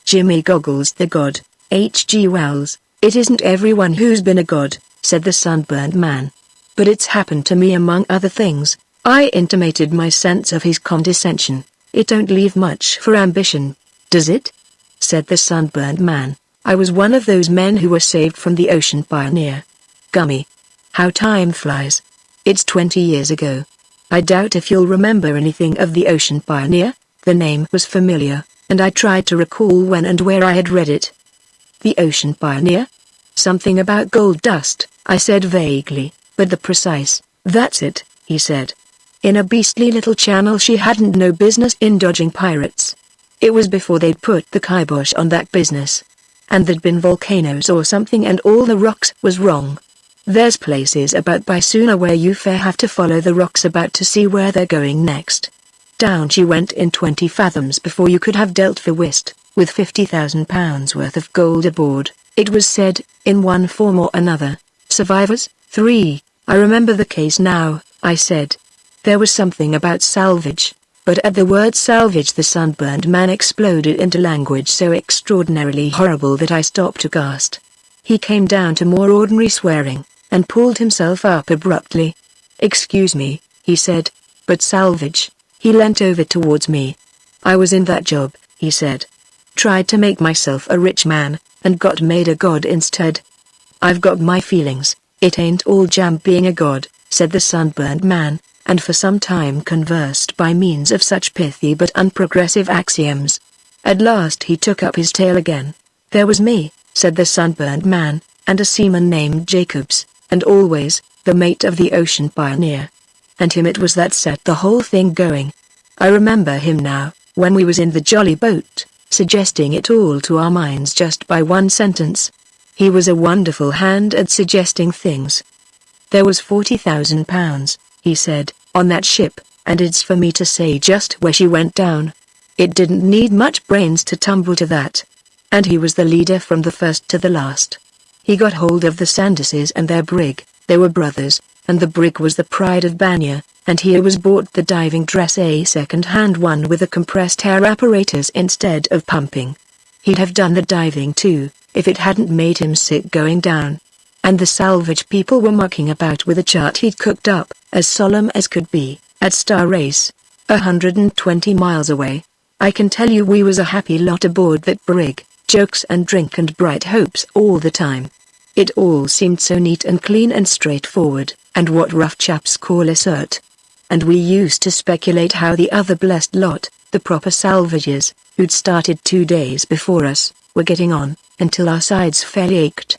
Jimmy Goggles the God, H.G. Wells. "It isn't everyone who's been a god," said the sunburned man. "But it's happened to me among other things." I intimated my sense of his condescension. "It don't leave much for ambition, does it?" said the sunburned man. "I was one of those men who were saved from the Ocean Pioneer. Gummy. How time flies. It's 20 years ago. I doubt if you'll remember anything of the Ocean Pioneer." The name was familiar, and I tried to recall when and where I had read it. "The Ocean Pioneer? Something about gold dust," I said vaguely, but the precise, "That's it," he said. "In a beastly little channel she hadn't no business in dodging pirates. It was before they'd put the kibosh on that business. And there'd been volcanoes or something and all the rocks was wrong. There's places about Bisuna where you fair have to follow the rocks about to see where they're going next. Down she went in 20 fathoms before you could have dealt for whist, with £50,000 worth of gold aboard, it was said, in one form or another. Survivors? 3. I remember the case now," I said. "There was something about salvage." But at the word salvage the sunburned man exploded into language so extraordinarily horrible that I stopped aghast. He came down to more ordinary swearing, and pulled himself up abruptly. "Excuse me," he said, "but salvage." He leant over towards me. "I was in that job," he said. "Tried to make myself a rich man, and got made a god instead. I've got my feelings, it ain't all jam being a god," said the sunburned man, and for some time conversed by means of such pithy but unprogressive axioms. At last he took up his tale again. "There was me," said the sunburned man, "and a seaman named Jacobs, and always, the mate of the Ocean Pioneer. And him it was that set the whole thing going. I remember him now, when we was in the jolly boat, suggesting it all to our minds just by one sentence. He was a wonderful hand at suggesting things. There was £40,000, he said, on that ship, and it's for me to say just where she went down. It didn't need much brains to tumble to that. And he was the leader from the first to the last. He got hold of the Sanderses and their brig, they were brothers, and the brig was the Pride of Banya, and he was bought the diving dress, a second-hand one with a compressed air apparatus instead of pumping. He'd have done the diving too, if it hadn't made him sick going down. And the salvage people were mucking about with a chart he'd cooked up, as solemn as could be, at Star Race, 120 miles away. I can tell you we was a happy lot aboard that brig, jokes and drink and bright hopes all the time. It all seemed so neat and clean and straightforward, and what rough chaps call a cert. And we used to speculate how the other blessed lot, the proper salvagers, who'd started 2 days before us, were getting on, until our sides fairly ached.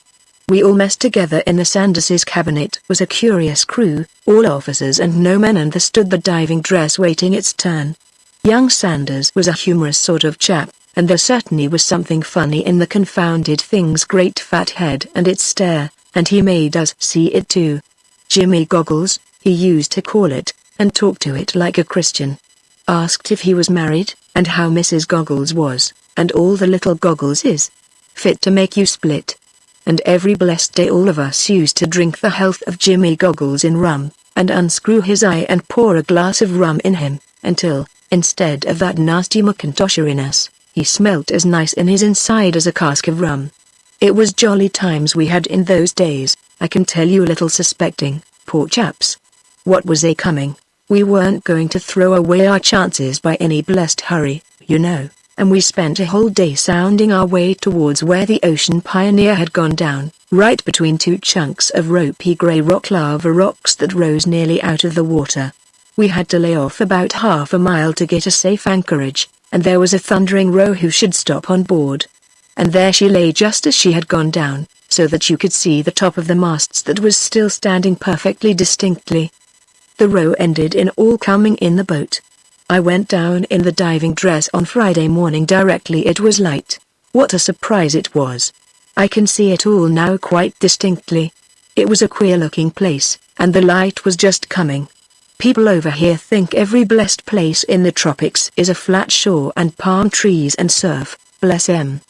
We all messed together in the Sanderses' cabin. It was a curious crew, all officers and no men, and there stood the diving dress waiting its turn. Young Sanders was a humorous sort of chap, and there certainly was something funny in the confounded thing's great fat head and its stare, and he made us see it too. Jimmy Goggles, he used to call it, and talked to it like a Christian. Asked if he was married, and how Mrs. Goggles was, and all the little Goggleses. Fit to make you split. And every blessed day all of us used to drink the health of Jimmy Goggles in rum, and unscrew his eye and pour a glass of rum in him, until, instead of that nasty McIntosher, he smelt as nice in his inside as a cask of rum. It was jolly times we had in those days, I can tell you, little suspecting, poor chaps. What was they coming? We weren't going to throw away our chances by any blessed hurry, you know, and we spent a whole day sounding our way towards where the Ocean Pioneer had gone down, right between 2 chunks of ropey grey rock lava rocks that rose nearly out of the water. We had to lay off about half a mile to get a safe anchorage, and there was a thundering row who should stop on board. And there she lay just as she had gone down, so that you could see the top of the masts that was still standing perfectly distinctly. The row ended in all coming in the boat. I went down in the diving dress on Friday morning directly it was light. What a surprise it was. I can see it all now quite distinctly. It was a queer-looking place, and the light was just coming. People over here think every blessed place in the tropics is a flat shore and palm trees and surf, bless 'em.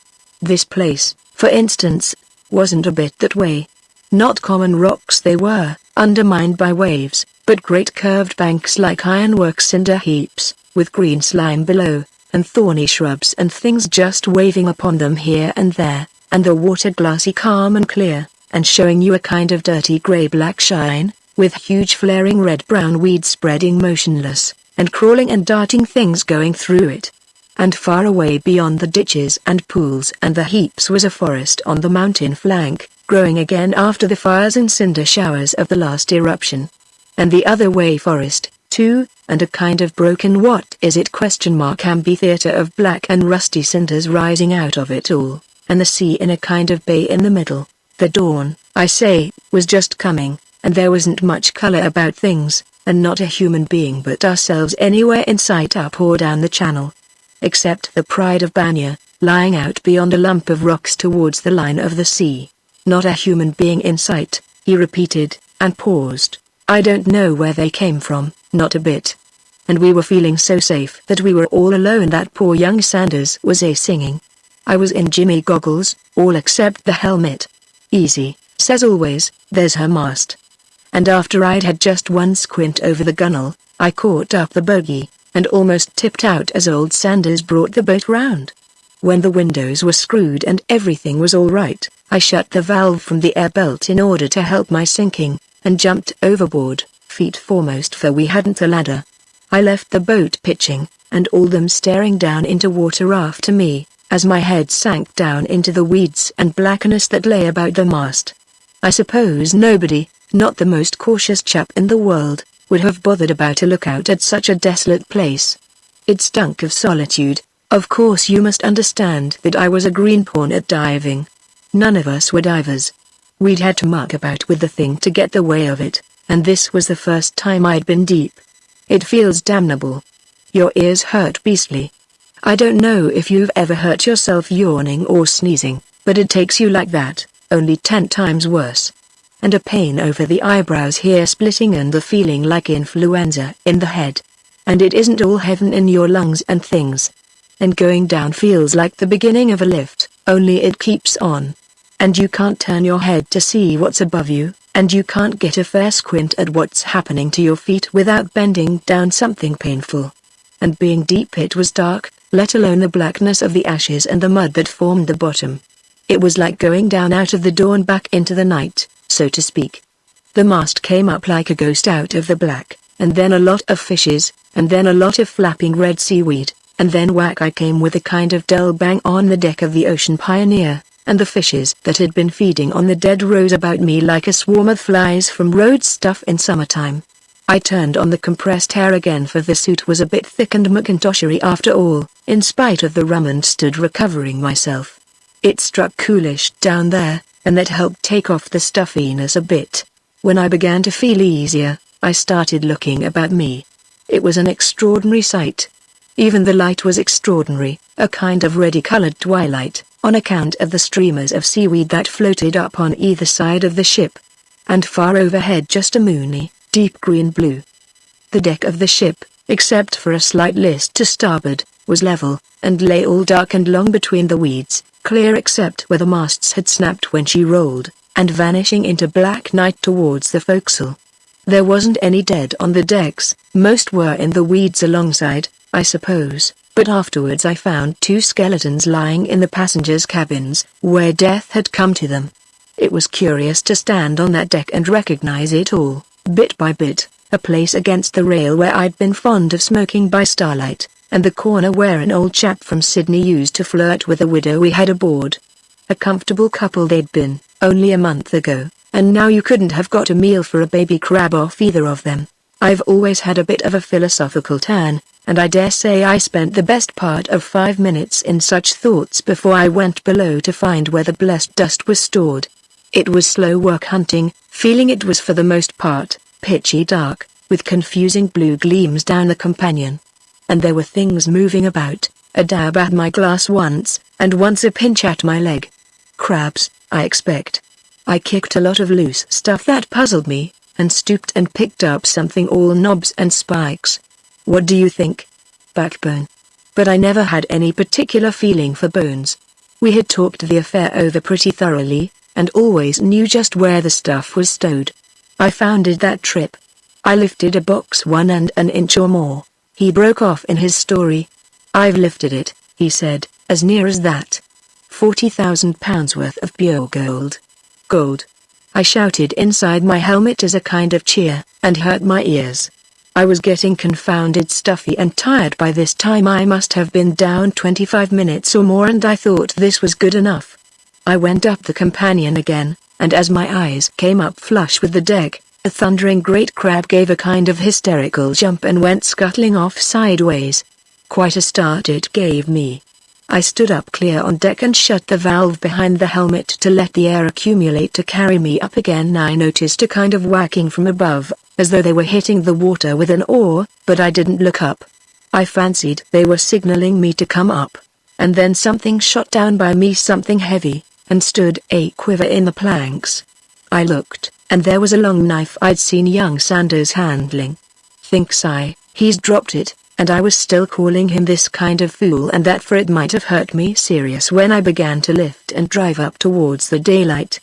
This place, for instance, wasn't a bit that way. Not common rocks they were, undermined by waves, but great curved banks like ironwork cinder heaps, with green slime below, and thorny shrubs and things just waving upon them here and there, and the water glassy calm and clear, and showing you a kind of dirty grey-black shine, with huge flaring red-brown weeds spreading motionless, and crawling and darting things going through it. And far away beyond the ditches and pools and the heaps was a forest on the mountain flank, growing again after the fires and cinder showers of the last eruption. And the other way forest, too, and a kind of broken amphitheater of black and rusty cinders rising out of it all, and the sea in a kind of bay in the middle. The dawn, I say, was just coming, and there wasn't much color about things, and not a human being but ourselves anywhere in sight up or down the channel. Except the Pride of Banya, lying out beyond a lump of rocks towards the line of the sea. Not a human being in sight, he repeated, and paused. I don't know where they came from, not a bit. And we were feeling so safe that we were all alone. That poor young Sanders was singing. I was in Jimmy goggles, all except the helmet. Easy, says always, there's her mast. And after I'd had just one squint over the gunwale, I caught up the bogey, and almost tipped out as old Sanders brought the boat round. When the windows were screwed and everything was all right, I shut the valve from the air belt in order to help my sinking, and jumped overboard, feet foremost, for we hadn't a ladder. I left the boat pitching, and all them staring down into water after me, as my head sank down into the weeds and blackness that lay about the mast. I suppose nobody, not the most cautious chap in the world, would have bothered about a lookout at such a desolate place. It stunk of solitude. Of course you must understand that I was a greenhorn at diving. None of us were divers. We'd had to muck about with the thing to get the way of it, and this was the first time I'd been deep. It feels damnable. Your ears hurt beastly. I don't know if you've ever hurt yourself yawning or sneezing, but it takes you like that, only 10 times worse. And a pain over the eyebrows here splitting and the feeling like influenza in the head. And it isn't all heaven in your lungs and things. And going down feels like the beginning of a lift, only it keeps on. And you can't turn your head to see what's above you, and you can't get a fair squint at what's happening to your feet without bending down something painful. And being deep, it was dark, let alone the blackness of the ashes and the mud that formed the bottom. It was like going down out of the dawn back into the night, so to speak. The mast came up like a ghost out of the black, and then a lot of fishes, and then a lot of flapping red seaweed, and then whack I came with a kind of dull bang on the deck of the Ocean Pioneer, and the fishes that had been feeding on the dead rose about me like a swarm of flies from road stuff in summertime. I turned on the compressed air again, for the suit was a bit thick and Macintoshery after all, in spite of the rum, and stood recovering myself. It struck coolish down there, and that helped take off the stuffiness a bit. When I began to feel easier, I started looking about me. It was an extraordinary sight. Even the light was extraordinary, a kind of reddy-colored twilight, on account of the streamers of seaweed that floated up on either side of the ship. And far overhead just a moony, deep green blue. The deck of the ship, except for a slight list to starboard, was level, and lay all dark and long between the weeds, clear except where the masts had snapped when she rolled, and vanishing into black night towards the forecastle. There wasn't any dead on the decks, most were in the weeds alongside, I suppose, but afterwards I found 2 skeletons lying in the passengers' cabins, where death had come to them. It was curious to stand on that deck and recognize it all, bit by bit, a place against the rail where I'd been fond of smoking by starlight, and the corner where an old chap from Sydney used to flirt with a widow we had aboard. A comfortable couple they'd been, only a month ago, and now you couldn't have got a meal for a baby crab off either of them. I've always had a bit of a philosophical turn, and I dare say I spent the best part of 5 minutes in such thoughts before I went below to find where the blessed dust was stored. It was slow work hunting, feeling it was for the most part, pitchy dark, with confusing blue gleams down the companion. And there were things moving about, a dab at my glass once, and once a pinch at my leg. Crabs, I expect. I kicked a lot of loose stuff that puzzled me, and stooped and picked up something all knobs and spikes. What do you think? Backbone. But I never had any particular feeling for bones. We had talked the affair over pretty thoroughly, and always knew just where the stuff was stowed. I founded that trip. I lifted a box 1 and an inch or more. He broke off in his story. "I've lifted it," he said, "as near as that. £40,000 worth of pure gold." "Gold!" I shouted inside my helmet as a kind of cheer, and hurt my ears. I was getting confounded stuffy and tired by this time. I must have been down 25 minutes or more, and I thought this was good enough. I went up the companion again, and as my eyes came up flush with the deck, a thundering great crab gave a kind of hysterical jump and went scuttling off sideways. Quite a start it gave me. I stood up clear on deck and shut the valve behind the helmet to let the air accumulate to carry me up again. I noticed a kind of whacking from above, as though they were hitting the water with an oar, but I didn't look up. I fancied they were signaling me to come up. And then something shot down by me, something heavy, and stood a quiver in the planks. I looked, and there was a long knife I'd seen young Sanders handling. Thinks I, he's dropped it, and I was still calling him this kind of fool and that, for it might have hurt me serious when I began to lift and drive up towards the daylight.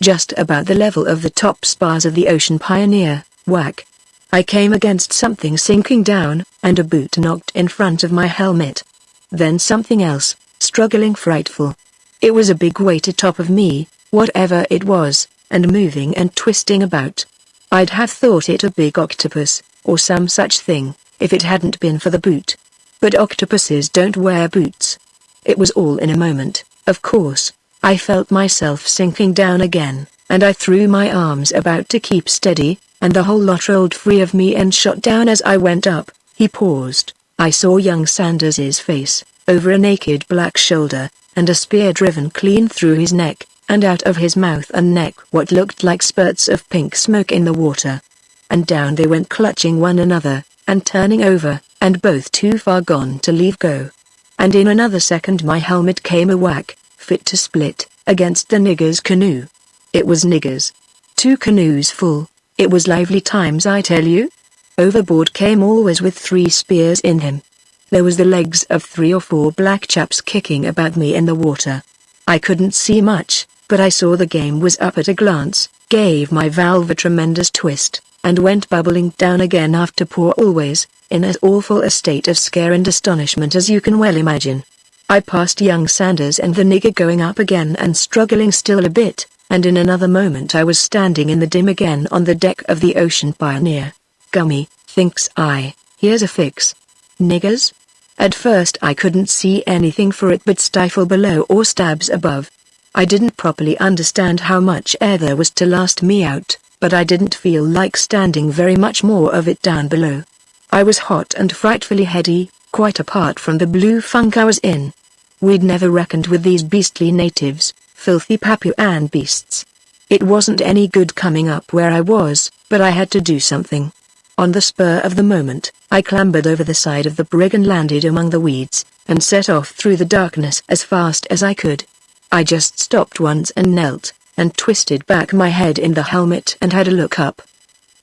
Just about the level of the top spars of the Ocean Pioneer, whack! I came against something sinking down, and a boot knocked in front of my helmet. Then something else, struggling frightful. It was a big weight atop of me, whatever it was, and moving and twisting about. I'd have thought it a big octopus, or some such thing, if it hadn't been for the boot. But octopuses don't wear boots. It was all in a moment, of course. I felt myself sinking down again, and I threw my arms about to keep steady, and the whole lot rolled free of me and shot down as I went up. He paused. I saw young Sanders's face, over a naked black shoulder, and a spear driven clean through his neck, and out of his mouth and neck what looked like spurts of pink smoke in the water. And down they went, clutching one another, and turning over, and both too far gone to leave go. And in another second my helmet came a whack, fit to split, against the nigger's canoe. It was niggers. 2 canoes full. It was lively times, I tell you. Overboard came always with 3 spears in him. There was the legs of 3 or 4 black chaps kicking about me in the water. I couldn't see much, but I saw the game was up at a glance, gave my valve a tremendous twist, and went bubbling down again after poor always, in as awful a state of scare and astonishment as you can well imagine. I passed young Sanders and the nigger going up again and struggling still a bit, and in another moment I was standing in the dim again on the deck of the Ocean Pioneer. Gummy, thinks I, here's a fix. Niggers? At first I couldn't see anything for it but stifle below or stabs above. I didn't properly understand how much air there was to last me out, but I didn't feel like standing very much more of it down below. I was hot and frightfully heady, quite apart from the blue funk I was in. We'd never reckoned with these beastly natives, filthy Papuan beasts. It wasn't any good coming up where I was, but I had to do something. On the spur of the moment, I clambered over the side of the brig and landed among the weeds, and set off through the darkness as fast as I could. I just stopped once and knelt, and twisted back my head in the helmet and had a look up.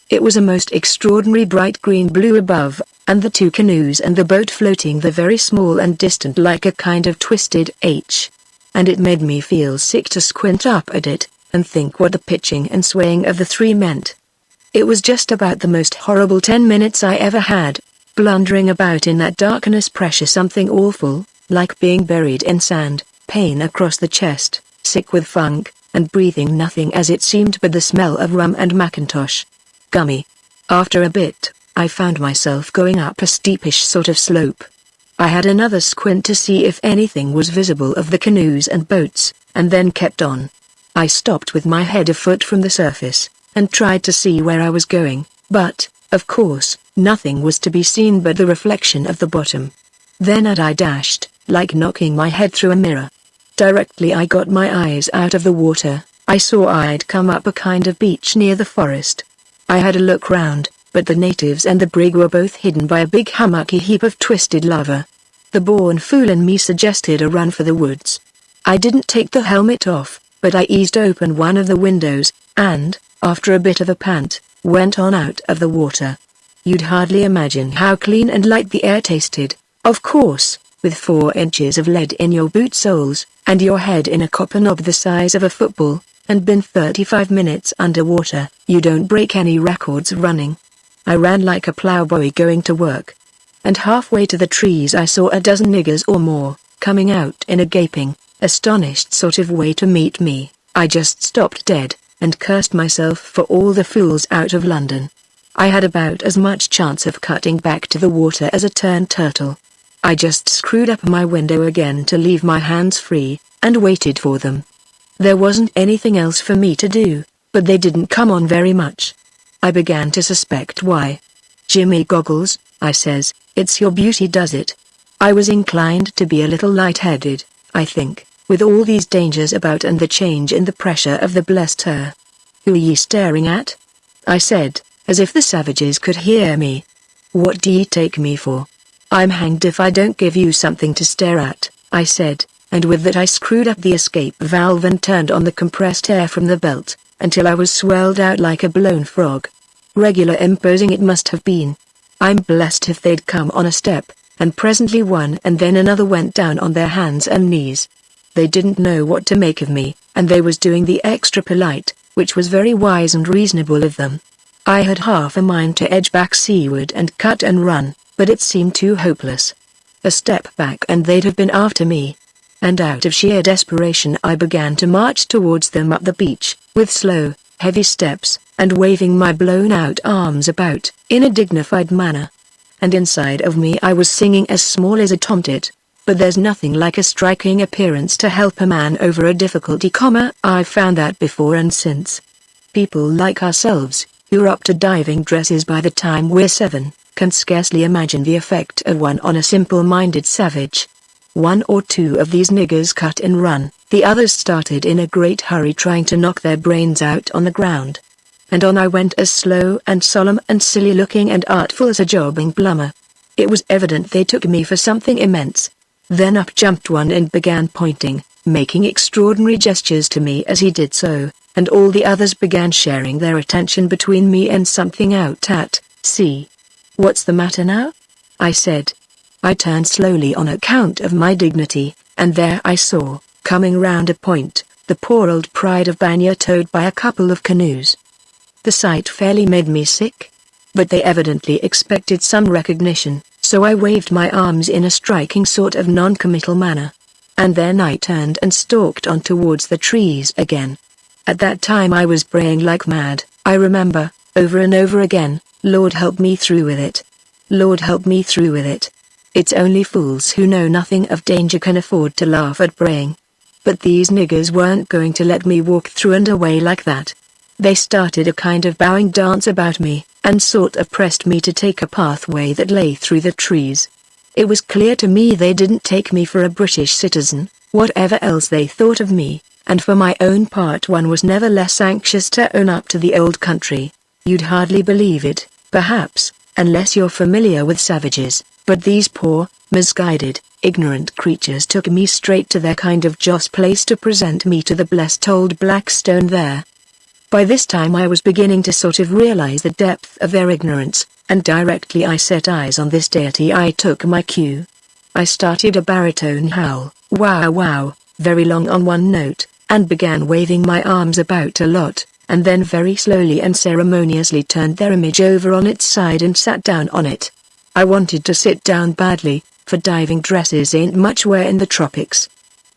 It was a most extraordinary bright green blue above, and the 2 canoes and the boat floating there very small and distant like a kind of twisted H. And it made me feel sick to squint up at it, and think what the pitching and swaying of the 3 meant. It was just about the most horrible 10 minutes I ever had, blundering about in that darkness, pressure, something awful, like being buried in sand, pain across the chest, sick with funk, and breathing nothing as it seemed but the smell of rum and mackintosh. Gummy. After a bit, I found myself going up a steepish sort of slope. I had another squint to see if anything was visible of the canoes and boats, and then kept on. I stopped with my head a foot from the surface, and tried to see where I was going, but, of course, nothing was to be seen but the reflection of the bottom. Then out I dashed, like knocking my head through a mirror. Directly I got my eyes out of the water, I saw I'd come up a kind of beach near the forest. I had a look round, but the natives and the brig were both hidden by a big hummocky heap of twisted lava. The born fool in me suggested a run for the woods. I didn't take the helmet off, but I eased open one of the windows, and, after a bit of a pant, went on out of the water. You'd hardly imagine how clean and light the air tasted, of course, with 4 inches of lead in your boot soles, and your head in a copper knob the size of a football, and been 35 minutes underwater. You don't break any records running. I ran like a plowboy going to work. and halfway to the trees I saw a dozen niggers or more, coming out in a gaping, astonished sort of way to meet me. I just stopped dead, and cursed myself for all the fools out of London. I had about as much chance of cutting back to the water as a turned turtle. I just screwed up my window again to leave my hands free, and waited for them. There wasn't anything else for me to do, but they didn't come on very much. I began to suspect why. "Jimmy Goggles," I says, "it's your beauty does it." I was inclined to be a little light-headed, I think, with all these dangers about and the change in the pressure of the blessed air. "Who are ye staring at?" I said, as if the savages could hear me. "What do ye take me for? I'm hanged if I don't give you something to stare at," I said, and with that I screwed up the escape valve and turned on the compressed air from the belt, until I was swelled out like a blown frog. Regular imposing it must have been. I'm blessed if they'd come on a step, and presently one and then another went down on their hands and knees. They didn't know what to make of me, and they was doing the extra polite, which was very wise and reasonable of them. I had half a mind to edge back seaward and cut and run, but it seemed too hopeless. A step back and they'd have been after me. And out of sheer desperation I began to march towards them up the beach, with slow, heavy steps, and waving my blown-out arms about, in a dignified manner. And inside of me I was singing as small as a tomtit. But there's nothing like a striking appearance to help a man over a difficulty, I've found that before and since. People like ourselves, who're up to diving dresses by the time we're 7, can scarcely imagine the effect of one on a simple-minded savage. One or two of these niggers cut and run, the others started in a great hurry trying to knock their brains out on the ground. And on I went as slow and solemn and silly-looking and artful as a jobbing plumber. It was evident they took me for something immense. Then up jumped one and began pointing, making extraordinary gestures to me as he did so, and all the others began sharing their attention between me and something out at sea. "What's the matter now?" I said. I turned slowly on account of my dignity, and there I saw, coming round a point, the poor old Pride of Banya towed by a couple of canoes. The sight fairly made me sick. But they evidently expected some recognition, so I waved my arms in a striking sort of non-committal manner. And then I turned and stalked on towards the trees again. At that time I was praying like mad, I remember, over and over again, "Lord help me through with it. Lord help me through with it." It's only fools who know nothing of danger can afford to laugh at praying. But these niggers weren't going to let me walk through and away like that. They started a kind of bowing dance about me, and sort of pressed me to take a pathway that lay through the trees. It was clear to me they didn't take me for a British citizen, whatever else they thought of me, and for my own part one was never less anxious to own up to the old country. You'd hardly believe it, perhaps, unless you're familiar with savages, but these poor, misguided, ignorant creatures took me straight to their kind of joss place to present me to the blessed old black stone there. By this time I was beginning to sort of realize the depth of their ignorance, and directly I set eyes on this deity I took my cue. I started a baritone howl, wow wow, very long on one note, and began waving my arms about a lot, and then very slowly and ceremoniously turned their image over on its side and sat down on it. I wanted to sit down badly, for diving dresses ain't much wear in the tropics.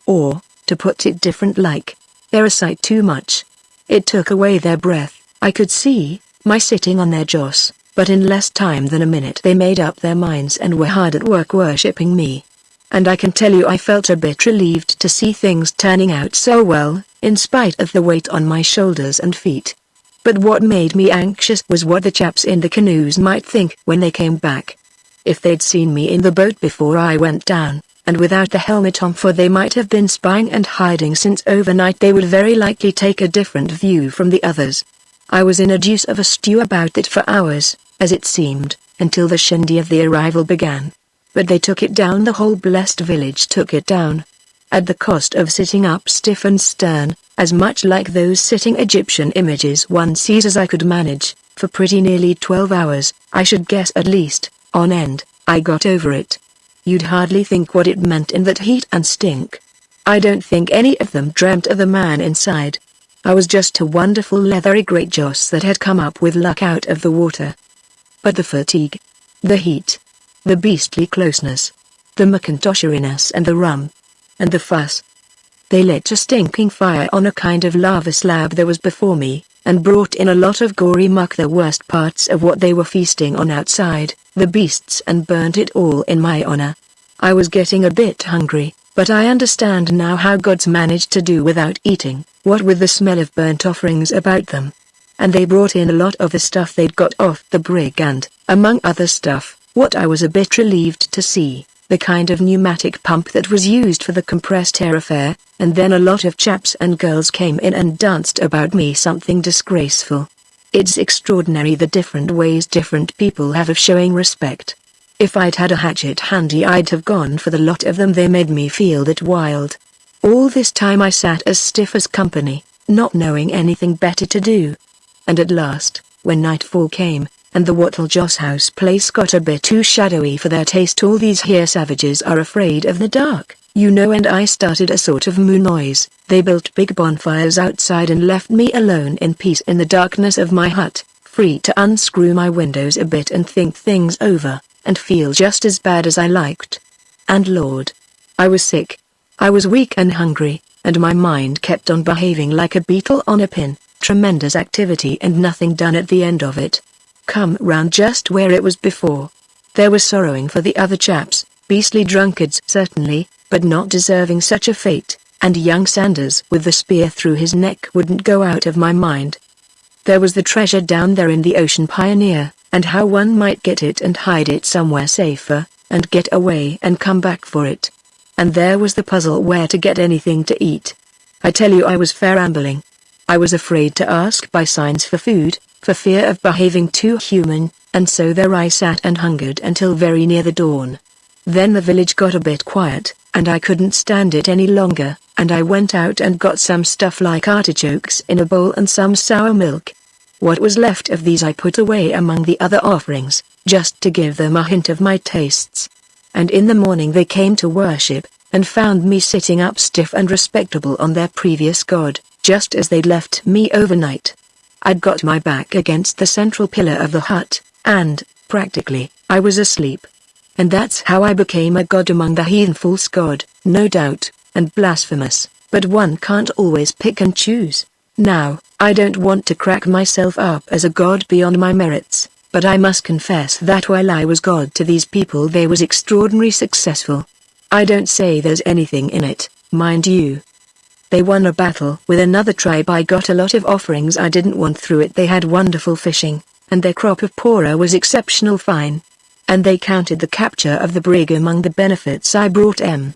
Or, to put it different like, they're a sight too much. It took away their breath, I could see, my sitting on their joss, but in less time than a minute they made up their minds and were hard at work worshipping me. And I can tell you I felt a bit relieved to see things turning out so well, in spite of the weight on my shoulders and feet. But what made me anxious was what the chaps in the canoes might think when they came back. If they'd seen me in the boat before I went down, and without the helmet on, for they might have been spying and hiding since overnight, they would very likely take a different view from the others. I was in a deuce of a stew about it for hours, as it seemed, until the shindy of the arrival began. But they took it down, the whole blessed village took it down. At the cost of sitting up stiff and stern, as much like those sitting Egyptian images one sees as I could manage, for pretty nearly 12 hours, I should guess at least, on end. I got over it. You'd hardly think what it meant in that heat and stink. I don't think any of them dreamt of the man inside. I was just a wonderful leathery great joss that had come up with luck out of the water. But the fatigue, the heat, the beastly closeness, the macintoshiness and the rum, and the fuss. They lit a stinking fire on a kind of lava slab that was before me, and brought in a lot of gory muck, the worst parts of what they were feasting on outside, the beasts, and burnt it all in my honor. I was getting a bit hungry, but I understand now how gods managed to do without eating, what with the smell of burnt offerings about them. And they brought in a lot of the stuff they'd got off the brig and, among other stuff, what I was a bit relieved to see, the kind of pneumatic pump that was used for the compressed air affair, and then a lot of chaps and girls came in and danced about me, something disgraceful. It's extraordinary the different ways different people have of showing respect. If I'd had a hatchet handy I'd have gone for the lot of them. They made me feel that wild. All this time I sat as stiff as company, not knowing anything better to do. And at last, when nightfall came, and the Wattle Joss house place got a bit too shadowy for their taste, all these here savages are afraid of the dark, you know, and I started a sort of moo noise. They built big bonfires outside and left me alone in peace in the darkness of my hut, free to unscrew my windows a bit and think things over, and feel just as bad as I liked. And Lord, I was sick. I was weak and hungry, and my mind kept on behaving like a beetle on a pin. Tremendous activity and nothing done at the end of it. Come round just where it was before. There was sorrowing for the other chaps, beastly drunkards certainly, but not deserving such a fate, and young Sanders with the spear through his neck wouldn't go out of my mind. There was the treasure down there in the Ocean Pioneer, and how one might get it and hide it somewhere safer, and get away and come back for it. And there was the puzzle where to get anything to eat. I tell you, I was fair ambling. I was afraid to ask by signs for food, for fear of behaving too human, and so there I sat and hungered until very near the dawn. Then the village got a bit quiet, and I couldn't stand it any longer, and I went out and got some stuff like artichokes in a bowl and some sour milk. What was left of these I put away among the other offerings, just to give them a hint of my tastes. And in the morning they came to worship, and found me sitting up stiff and respectable on their previous god, just as they'd left me overnight. I'd got my back against the central pillar of the hut, and, practically, I was asleep. And that's how I became a god among the heathen. False god, no doubt, and blasphemous, but one can't always pick and choose. Now, I don't want to crack myself up as a god beyond my merits, but I must confess that while I was god to these people they was extraordinarily successful. I don't say there's anything in it, mind you. They won a battle with another tribe. I got a lot of offerings I didn't want through it. They had wonderful fishing, and their crop of poorer was exceptional fine. And they counted the capture of the brig among the benefits I brought em.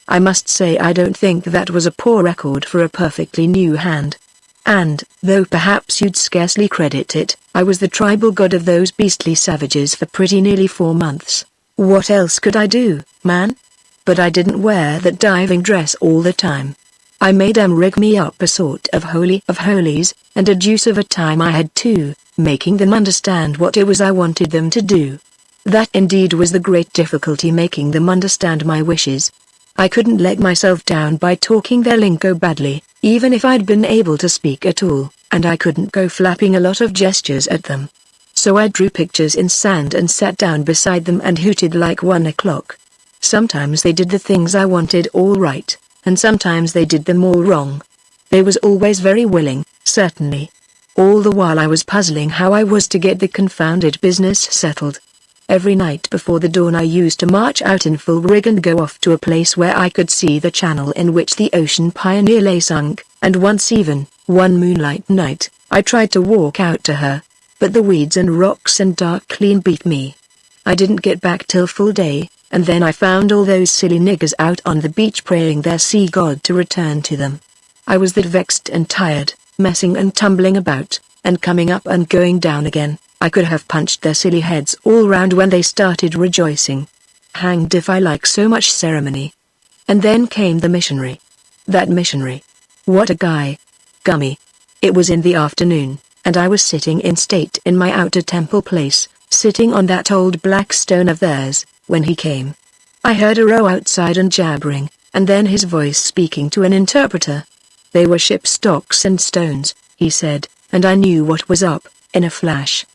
I must say I don't think that was a poor record for a perfectly new hand. And, though perhaps you'd scarcely credit it, I was the tribal god of those beastly savages for pretty nearly 4 months. What else could I do, man? But I didn't wear that diving dress all the time. I made em rig me up a sort of holy of holies, and a deuce of a time I had too, making them understand what it was I wanted them to do. That indeed was the great difficulty, making them understand my wishes. I couldn't let myself down by talking their lingo badly, even if I'd been able to speak at all, and I couldn't go flapping a lot of gestures at them. So I drew pictures in sand and sat down beside them and hooted like 1 o'clock. Sometimes they did the things I wanted all right, and sometimes they did them all wrong. They was always very willing, certainly. All the while I was puzzling how I was to get the confounded business settled. Every night before the dawn I used to march out in full rig and go off to a place where I could see the channel in which the Ocean Pioneer lay sunk, and once even, one moonlight night, I tried to walk out to her. But the weeds and rocks and dark clean beat me. I didn't get back till full day, and then I found all those silly niggers out on the beach praying their sea god to return to them. I was that vexed and tired, messing and tumbling about, and coming up and going down again. I could have punched their silly heads all round when they started rejoicing. Hanged if I like so much ceremony. And then came the missionary. That missionary. What a guy. Gummy. It was in the afternoon, and I was sitting in state in my outer temple place, sitting on that old black stone of theirs, when he came. I heard a row outside and jabbering, and then his voice speaking to an interpreter. They were ship stocks and stones, he said, and I knew what was up, in a flash.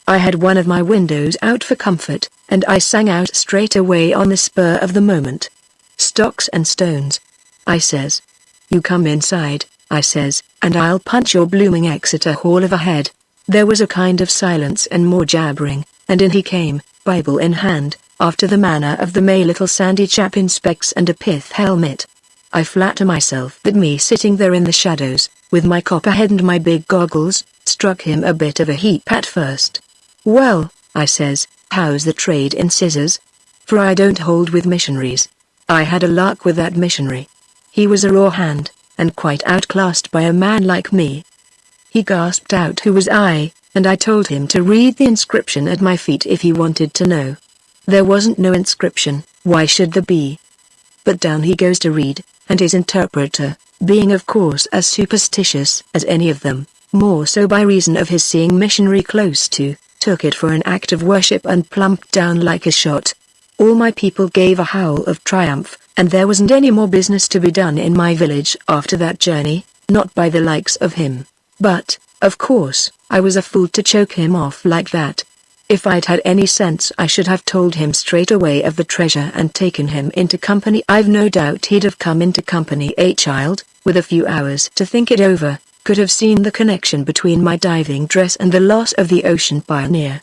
I had one of my windows out for comfort, and I sang out straight away on the spur of the moment. "Stocks and stones," I says. "You come inside," I says, "and I'll punch your blooming Exeter Hall of a head." There was a kind of silence and more jabbering, and in he came, Bible in hand, after the manner of the May little sandy chap in specs and a pith helmet. I flatter myself that me sitting there in the shadows, with my copper head and my big goggles, struck him a bit of a heap at first. "Well," I says, "how's the trade in scissors?" For I don't hold with missionaries. I had a lark with that missionary. He was a raw hand, and quite outclassed by a man like me. He gasped out who was I, and I told him to read the inscription at my feet if he wanted to know. There wasn't no inscription, why should there be? But down he goes to read, and his interpreter, being of course as superstitious as any of them, more so by reason of his seeing missionary close to, took it for an act of worship and plumped down like a shot. All my people gave a howl of triumph, and there wasn't any more business to be done in my village after that journey, not by the likes of him. But, of course, I was a fool to choke him off like that. If I'd had any sense I should have told him straight away of the treasure and taken him into company. I've no doubt he'd have come into company. A child, with a few hours to think it over, could have seen the connection between my diving dress and the loss of the Ocean Pioneer.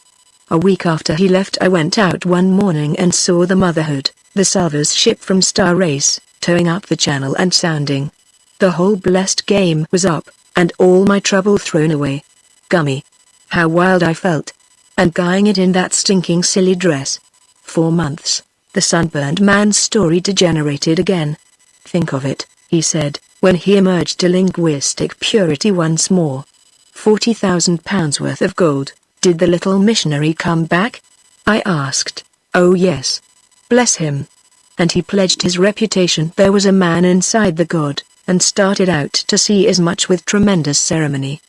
A week after he left I went out one morning and saw the Motherhood, the salvors ship from Star Race, towing up the channel and sounding. The whole blessed game was up, and all my trouble thrown away. Gummy! How wild I felt! And guying it in that stinking silly dress. 4 months, the sunburned man's story degenerated again. "Think of it," he said, when he emerged to linguistic purity once more. £40,000 worth of gold. Did the little missionary come back? I asked. "Oh yes. Bless him." And he pledged his reputation there was a man inside the god, and started out to sea as much with tremendous ceremony.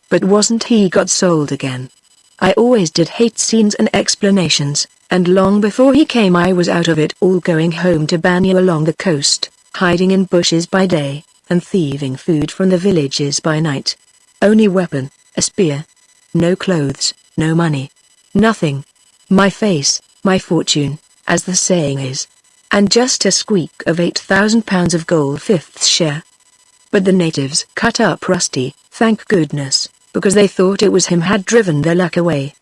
But wasn't he got sold again? I always did hate scenes and explanations, and long before he came I was out of it all, going home to Banyo along the coast, hiding in bushes by day, and thieving food from the villages by night. Only weapon, a spear. No clothes, no money. Nothing. My face, my fortune, as the saying is. And just a squeak of £8,000 of gold, 5th share. But the natives cut up Rusty, thank goodness, because they thought it was him had driven their luck away.